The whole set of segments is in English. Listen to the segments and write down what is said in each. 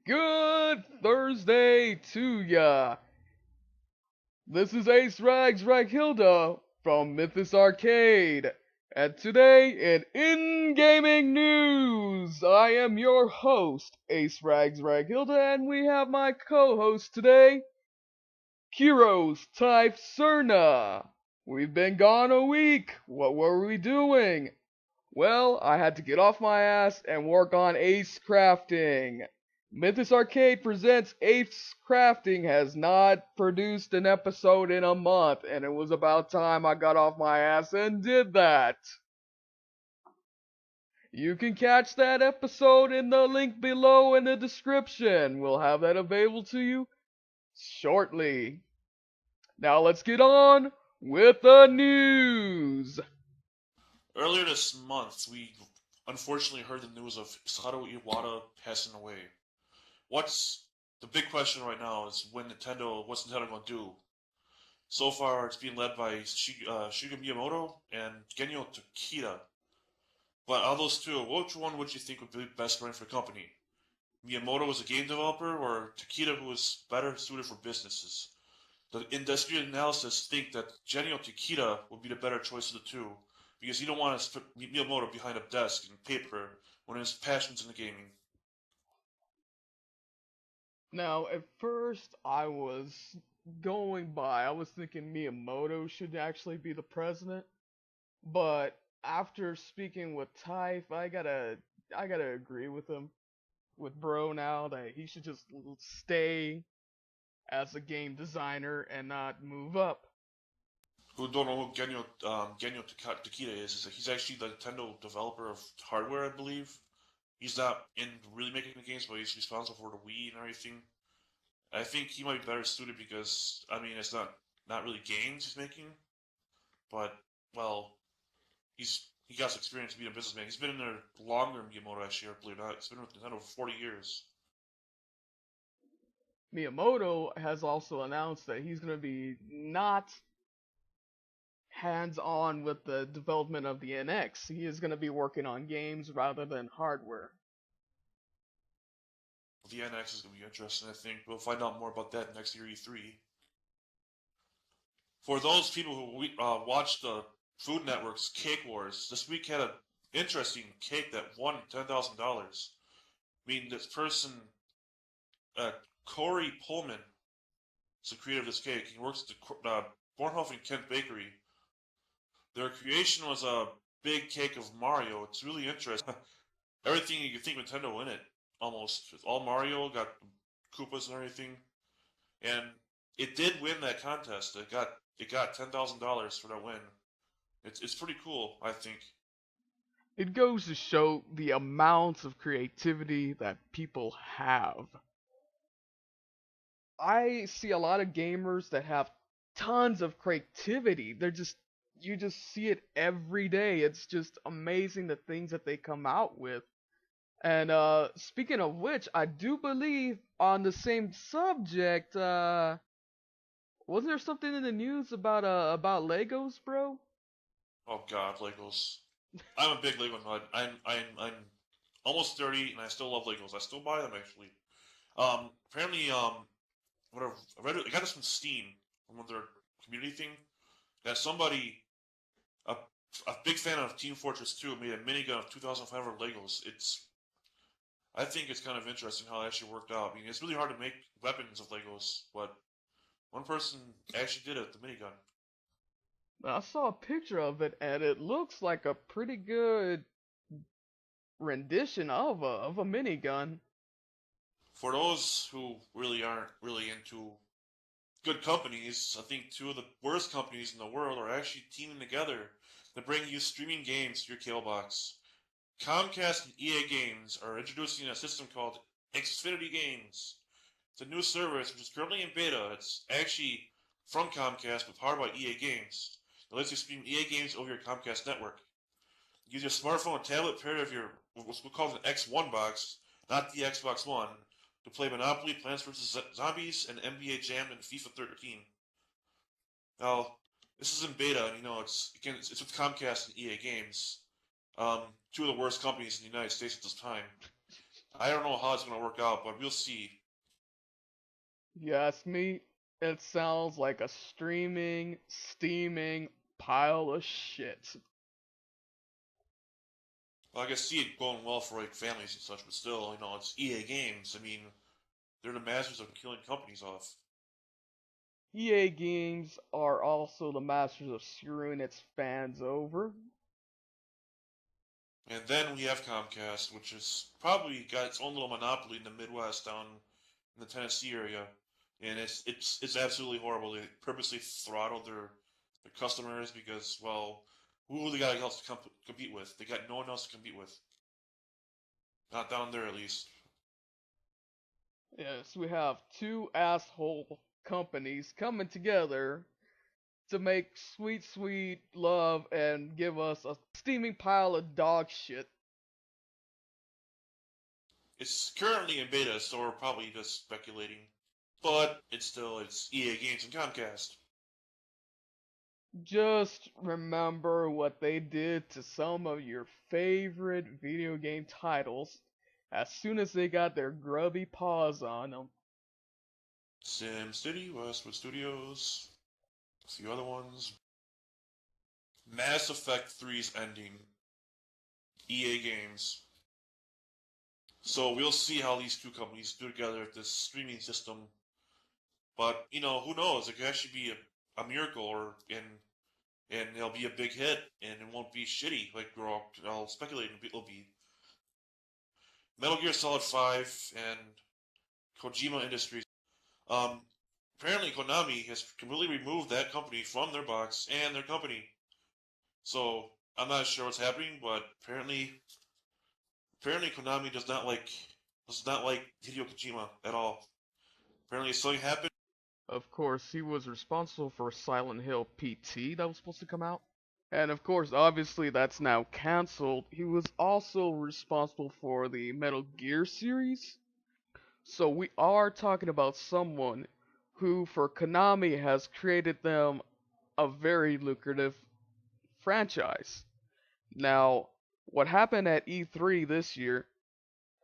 Good Thursday to ya. This is Ace Rags Raghilda from Mythis Arcade. And today in gaming news, I am your host, Ace Rags Raghilda, and we have my co-host today, Kiros Type Cerna. We've been gone a week. What were we doing? Well, I had to get off my ass and work on Acecrafting. Mythis Arcade presents Acecrafting has not produced an episode in a month, and it was about time I got off my ass and did that. You can catch that episode in the link below in the description. We'll have that available to you shortly. Now let's get on with the news. Earlier this month, we unfortunately heard the news of Satoru Iwata passing away. What's the big question right now is what's Nintendo going to do? So far, it's being led by Shiga Miyamoto and Genyo Takeda. But out of those two, which one would you think would be best running for the company? Miyamoto as a game developer, or Takeda, who is better suited for businesses? The industry analysis think that Genyo Takeda would be the better choice of the two, because you don't want to put Miyamoto behind a desk and paper when his passion's in the gaming. Now, at first, I was I was thinking Miyamoto should actually be the president, but after speaking with Typh, I gotta agree with him, with Bro now that he should just stay as a game designer and not move up. Who don't know who Genyo Takeda is that he's actually the Nintendo developer of hardware, I believe. He's not in really making the games, but he's responsible for the Wii and everything. I think he might be better suited because I mean it's not really games he's making, but well he got some experience being a businessman. He's been in there longer than Miyamoto actually, I believe not. He's been with Nintendo for 40 years. Miyamoto has also announced that he's gonna be not hands on with the development of the NX. He is gonna be working on games rather than hardware. The NX is going to be interesting, I think. We'll find out more about that next year E3. For those people who watched the Food Network's Cake Wars, this week had an interesting cake that won $10,000. I mean, this person, uh, Corey Pullman, is the creator of this cake. He works at the Bornhof and Kent Bakery. Their creation was a big cake of Mario. It's really interesting. Everything you can think of Nintendo in it, almost. It's all Mario, got Koopas and everything. And it did win that contest. It got $10,000 for that win. It's pretty cool, I think. It goes to show the amounts of creativity that people have. I see a lot of gamers that have tons of creativity. You just see it every day. It's just amazing the things that they come out with. And speaking of which, I do believe on the same subject, wasn't there something in the news about Legos, bro? Oh God, Legos. I'm a big Lego nut. I'm almost 30 and I still love Legos. I still buy them actually. Apparently whatever I got this from Steam from one of their community thing that somebody a, a big fan of Team Fortress 2 made a minigun of 2,500 Legos. I think it's kind of interesting how it actually worked out. I mean, it's really hard to make weapons of Legos, but one person actually did it, the minigun. I saw a picture of it, and it looks like a pretty good rendition of a minigun. For those who really aren't really into good companies, I think two of the worst companies in the world are actually teaming together to bring you streaming games to your cable box. Comcast and EA Games are introducing a system called Xfinity Games. It's a new service which is currently in beta. It's actually from Comcast but powered by EA Games. It lets you stream EA games over your Comcast network. Use your smartphone and tablet paired with your what's called an X1 box, not the Xbox One, to play Monopoly, Plants vs. Zombies, and NBA Jam and FIFA 13. Now, this is in beta, and it's with Comcast and EA Games, two of the worst companies in the United States at this time. I don't know how it's gonna work out, but we'll see. You ask me, it sounds like a streaming, steaming pile of shit. Well, I can see it going well for like families and such, but still, it's EA Games. I mean, they're the masters of killing companies off. EA Games are also the masters of screwing its fans over. And then we have Comcast, which has probably got its own little monopoly in the Midwest down in the Tennessee area, and it's absolutely horrible. They purposely throttle their customers because, well, who they got else to compete with? They got no one else to compete with. Not down there, at least. Yes, we have two asshole companies coming together to make sweet, sweet love and give us a steaming pile of dog shit. It's currently in beta, so we're probably just speculating. But it's EA Games and Comcast. Just remember what they did to some of your favorite video game titles as soon as they got their grubby paws on them. SimCity, Westwood Studios, a few other ones. Mass Effect 3's ending. EA Games. So we'll see how these two companies do together with this streaming system. But who knows? It could actually be a miracle, and it'll be a big hit, and it won't be shitty like we're all speculating it'll be. Metal Gear Solid 5 and Kojima Industries. Um, Apparently Konami has completely removed that company from their box and their company. So I'm not sure what's happening, but apparently Konami does not like Hideo Kojima at all. Apparently something happened. Of course, he was responsible for Silent Hill PT that was supposed to come out. And of course, obviously that's now cancelled. He was also responsible for the Metal Gear series. So we are talking about someone who, for Konami, has created them a very lucrative franchise. Now, what happened at E3 this year,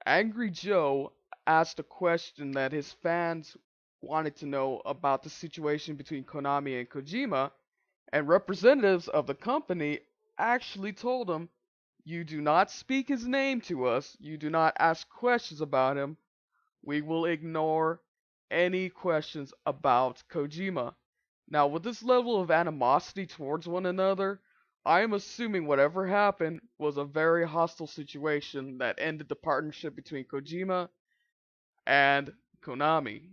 Angry Joe asked a question that his fans wanted to know about the situation between Konami and Kojima, and representatives of the company actually told him, "You do not speak his name to us, you do not ask questions about him, we will ignore any questions about Kojima." Now, with this level of animosity towards one another, I am assuming whatever happened was a very hostile situation that ended the partnership between Kojima and Konami.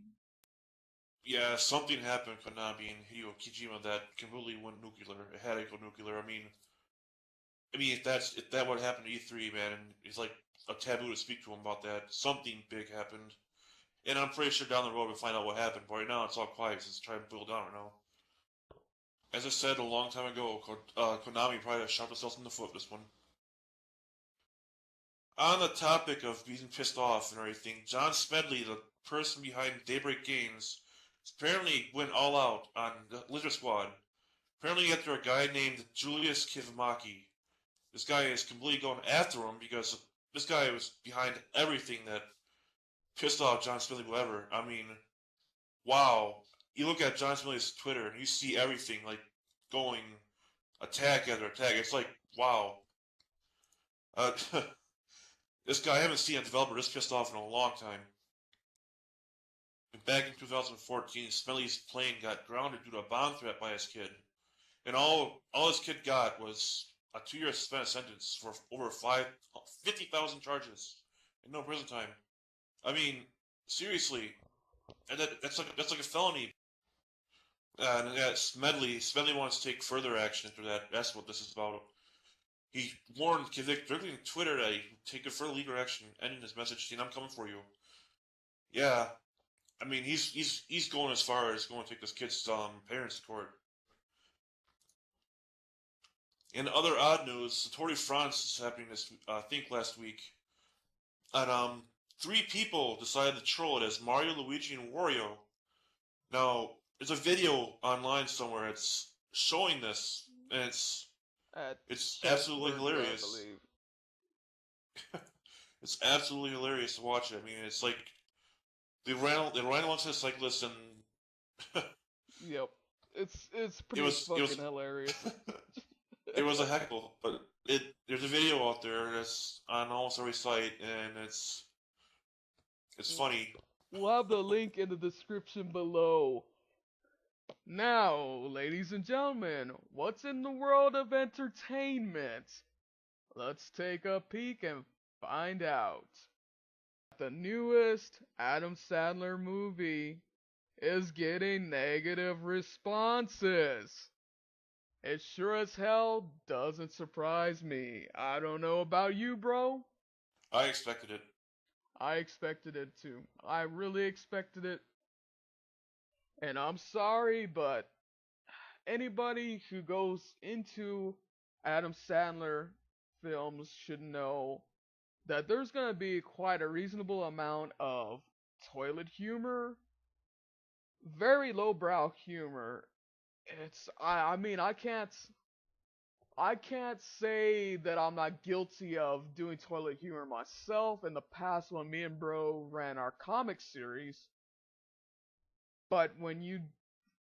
Yeah, something happened Konami and Hideo Kojima that completely went nuclear. It had to go nuclear. I mean, if that would happen to E3, man, and it's like a taboo to speak to him about that. Something big happened, and I'm pretty sure down the road we'll find out what happened. But right now it's all quiet. It's trying to build down right now. As I said a long time ago, Konami probably shot themselves in the foot this one. On the topic of being pissed off and everything, John Smedley, the person behind Daybreak Games, apparently went all out on the Lizard Squad. Apparently after a guy named Julius Kivimaki. This guy is completely going after him because this guy was behind everything that pissed off John Smedley whoever. Wow. You look at John Smedley's Twitter and you see everything like going attack after attack. It's like, wow. Uh, this guy, I haven't seen a developer this pissed off in a long time. Back in 2014, Smedley's plane got grounded due to a bomb threat by his kid. And all his kid got was a 2-year suspended sentence for over 50,000 charges and no prison time. I mean, seriously, and that's like a felony. And yeah, Smedley wants to take further action after that. That's what this is about. He warned Kivik directly on Twitter that he would take a further legal action, ending his message saying, "I'm coming for you." Yeah, I mean, he's going as far as going to take this kid's parents to court. In other odd news, the Tour de France is happening this, I think, last week, and 3 people decided to troll it as Mario, Luigi, and Wario. Now, there's a video online somewhere. It's showing this, and it's At it's absolutely Cheeseburger, I hilarious. believe. It's absolutely hilarious to watch it. I mean, it's like they ran alongside cyclists, and Yep. It's it pretty was it fucking was hilarious. it was a heckle. But there's a video out there that's on almost every site, and it's funny. We'll have the link in the description below. Now, ladies and gentlemen, what's in the world of entertainment? Let's take a peek and find out. The newest Adam Sandler movie is getting negative responses. It sure as hell doesn't surprise me. I don't know about you, bro. I expected it. I expected it too. I really expected it. And I'm sorry, but anybody who goes into Adam Sandler films should know that there's going to be quite a reasonable amount of toilet humor, very lowbrow humor. I mean I can't say that I'm not guilty of doing toilet humor myself in the past when me and bro ran our comic series. But when you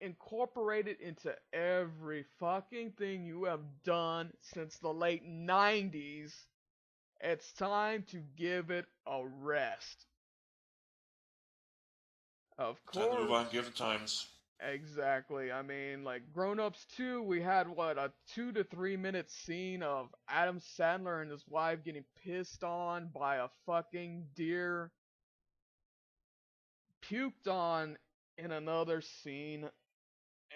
incorporate it into every fucking thing you have done since the late 90s, it's time to give it a rest. Of Time to move course, on. Give it times. exactly. I mean, like Grown Ups 2, we had what, a 2 to 3 minute scene of Adam Sandler and his wife getting pissed on by a fucking deer, puked on in another scene,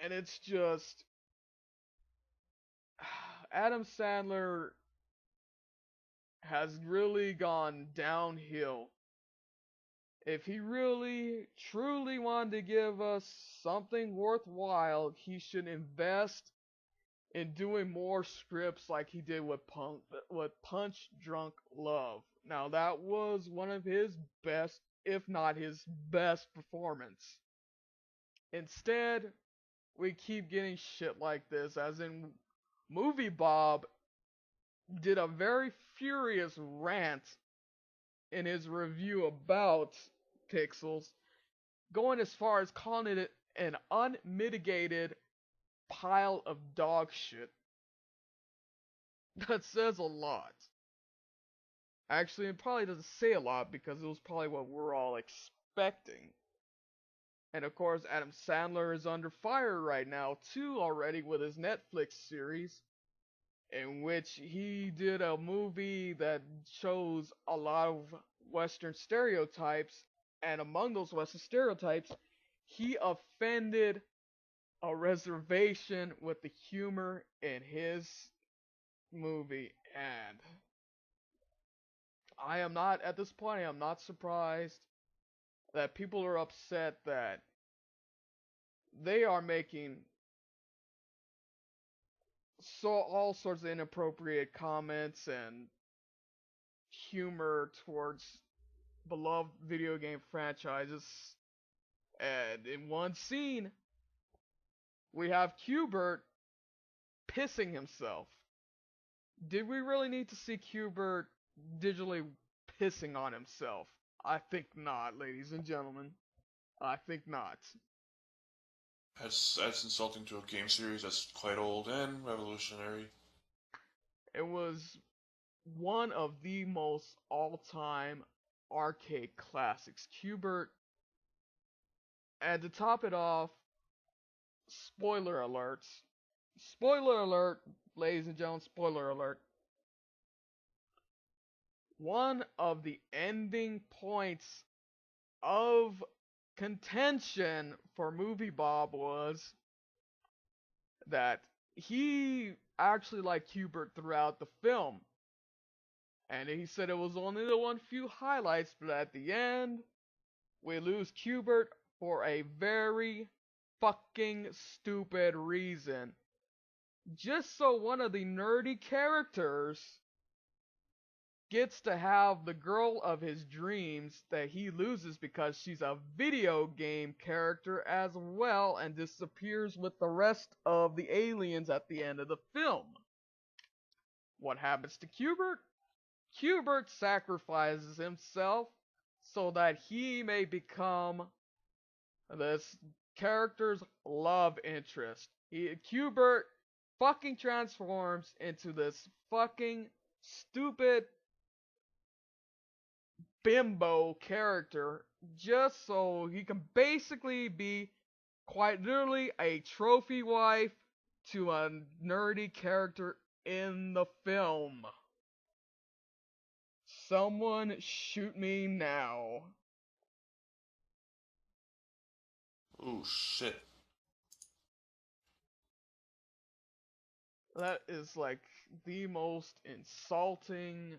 and it's just Adam Sandler has really gone downhill. If he really, truly wanted to give us something worthwhile, he should invest in doing more scripts like he did with Punch Drunk Love. Now that was one of his best, if not his best performance. Instead, we keep getting shit like this, as in Movie Bob did a very furious rant in his review about Pixels, going as far as calling it an unmitigated pile of dog shit. That says a lot. Actually, it probably doesn't say a lot because it was probably what we're all expecting. And of course, Adam Sandler is under fire right now too already with his Netflix series, in which he did a movie that shows a lot of Western stereotypes, and among those Western stereotypes, he offended a reservation with the humor in his movie, and I am not, at this point, I am not surprised that people are upset that they are making all sorts of inappropriate comments and humor towards beloved video game franchises. And in one scene, we have Qbert pissing himself. Did we really need to see Qbert digitally pissing on himself? I think not, ladies and gentlemen. I think not. That's insulting to a game series that's quite old and revolutionary. It was one of the most all-time arcade classics. Qbert, and to top it off, spoiler alerts. Spoiler alert, ladies and gentlemen, spoiler alert. One of the ending points of contention for Movie Bob was that he actually liked Qbert throughout the film. And he said it was only the one few highlights, but at the end, we lose Qbert for a very fucking stupid reason. Just so one of the nerdy characters gets to have the girl of his dreams that he loses because she's a video game character as well and disappears with the rest of the aliens at the end of the film. What happens to Qbert? Hubert sacrifices himself so that he may become this character's love interest. Hubert fucking transforms into this fucking stupid bimbo character just so he can basically be quite literally a trophy wife to a nerdy character in the film. Someone shoot me now. Oh shit. That is like the most insulting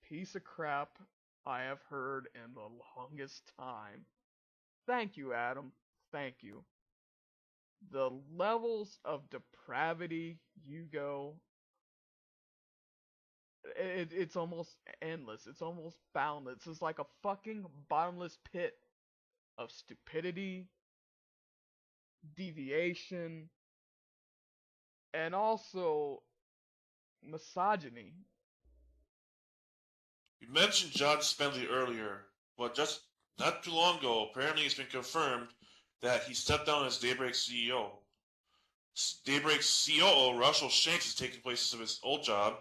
piece of crap I have heard in the longest time. Thank you, Adam. Thank you. The levels of depravity you go, it's almost endless. It's almost boundless. It's like a fucking bottomless pit of stupidity, deviation, and also misogyny. You mentioned John Smedley earlier, but just not too long ago, apparently it's been confirmed that he stepped down as Daybreak's CEO. Daybreak's COO, Russell Shanks, is taking place of his old job,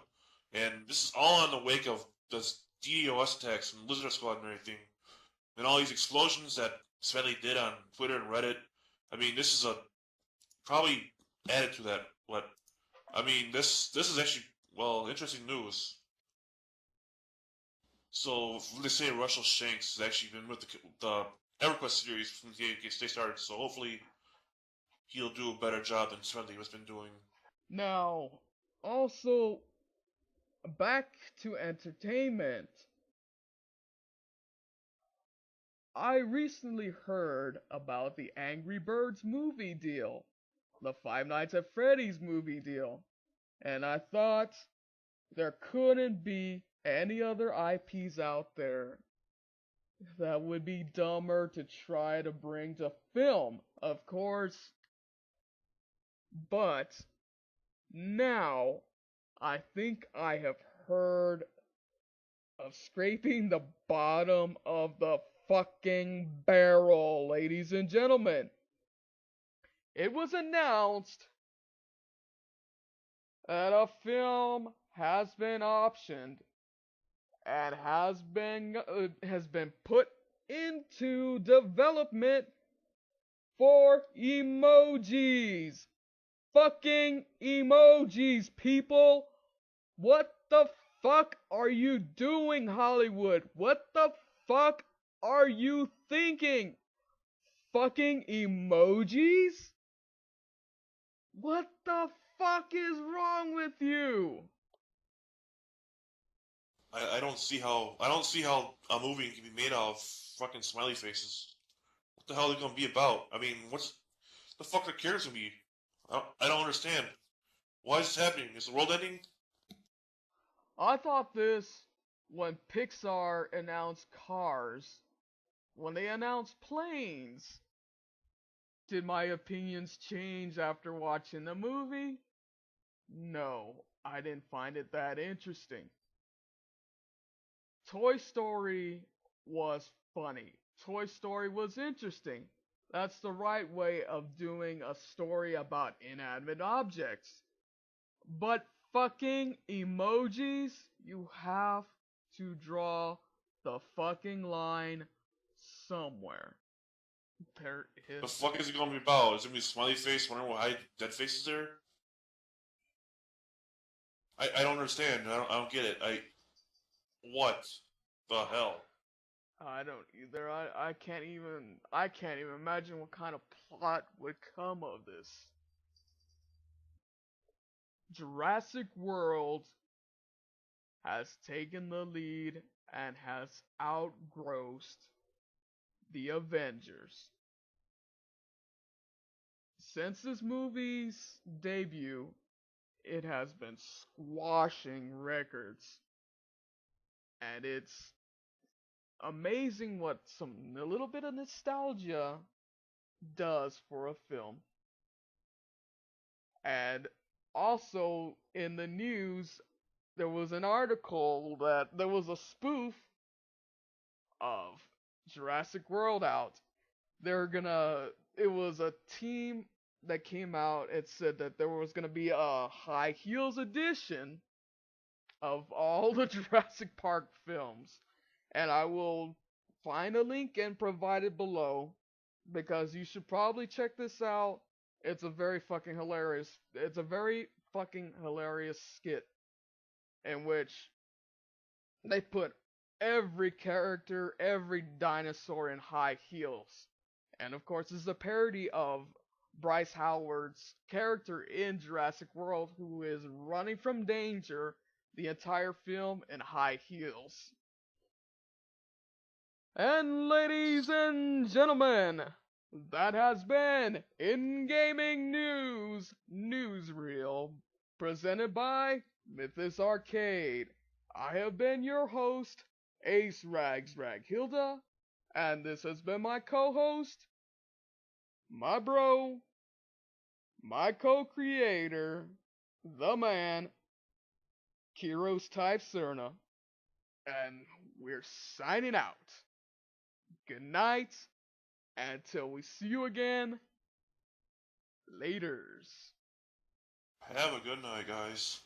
and this is all in the wake of the DDoS attacks and Lizard Squad and everything, and all these explosions that Smedley did on Twitter and Reddit. I mean, this is a probably added to that. What I mean, this is actually interesting news. So they say Russell Shanks has actually been with the EverQuest series from the day they started. So hopefully he'll do a better job than Smedley has been doing. Now, also, back to entertainment. I recently heard about the Angry Birds movie deal, the Five Nights at Freddy's movie deal, and I thought there couldn't be any other IPs out there that would be dumber to try to bring to film, of course. But now I think I have heard of scraping the bottom of the fucking barrel, ladies and gentlemen. It was announced that a film has been optioned and has been put into development for emojis. Fucking emojis, people. What the fuck are you doing, Hollywood? What the fuck are you thinking? Fucking emojis? What the fuck is wrong with you? I don't see how a movie can be made out of fucking smiley faces. What the hell are they gonna be about? I mean, what's the fuck are the characters gonna be? I don't understand. Why is this happening? Is the world ending? I thought this when Pixar announced Cars, when they announced Planes. Did my opinions change after watching the movie? No, I didn't find it that interesting. Toy Story was funny. Toy Story was interesting. That's the right way of doing a story about inanimate objects. But fucking emojis, you have to draw the fucking line somewhere. There The is. fuck is it gonna be about? Is it gonna be a smiley face wondering why dead face is there? I don't understand. I don't get it. What the hell? I don't either. I can't even imagine what kind of plot would come of this. Jurassic World has taken the lead and has outgrossed the Avengers. Since this movie's debut, it has been squashing records, and it's amazing what a little bit of nostalgia does for a film. And also in the news, there was an article that there was a spoof of Jurassic World out. They're gonna. It was a team that came out and said that there was gonna be a high heels edition of all the Jurassic Park films, and I will find a link and provide it below because you should probably check this out. It's a very fucking hilarious. It's a very fucking hilarious skit in which they put every character, every dinosaur in high heels. And of course, this is a parody of Bryce Howard's character in Jurassic World who is running from danger the entire film in high heels. And ladies and gentlemen, that has been In Gaming News Newsreel, presented by Mythis Arcade. I have been your host, Acecrafting Hilda, and this has been my co-host, my bro, my co-creator, the man, Kiros Type Cerna, and we're signing out. Good night, until we see you again, laters. Have a good night, guys.